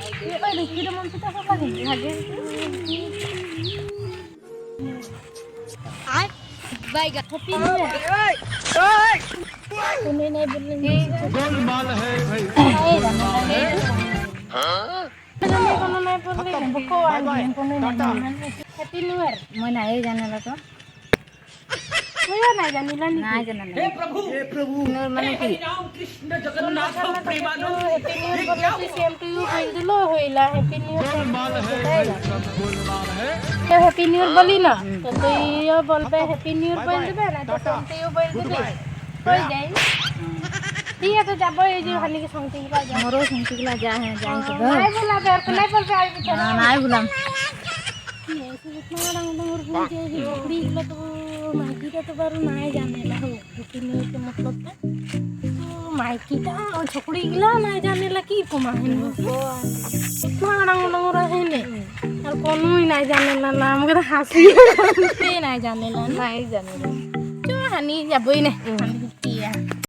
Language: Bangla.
ওই দেখি মন সেটা সব লাগে লাগে আর বাইগা হ্যাপি নিউ ইয়ার কোনে নাই বললেন গোলমাল है भाई কোনো নাই বললেন বকো আই কোনে নাই হ্যাপি নিউ ইয়ার মই নাই জানালা তো ওয়া নাই জানিলা নি নাই জানালা হে প্রভু মানে কি Ram Krishna Jagannath Premananda happy new year বলতে সেম টু ইউ কই দিলো হইলা হ্যাপি নিউ ইয়ার গোলমাल है হ্যাপি নিউ ইয়ার বলি না তো তুইও বলবে হ্যাপি নিউ ইয়ার বল দিবে না তো তুইও বল দিবি হই যাই ঠিক আছে যাবো এই যে খালি কি সংতি গিলা যা মোরও সংতি গিলা যা হ্যাঁ যাই তো নাই বলা বের নাই বলবে আই বিছা না নাই বললাম কি এসে ইতনা रंग डंगर पूछे ही बकरी गला तो माइकी तो बारू নাই জানেলা हो হ্যাপি নিউ ইয়ার के मतलब तो माइकी ता और छोकड़ी गला নাই জানেলা কি কমা है इतना रंग डंगर है ने আর কোনই নাই জানেলা না আমাকে তো হাসি নাই জানেলা নাই জানেলা তো হানি যাবই না হানি কি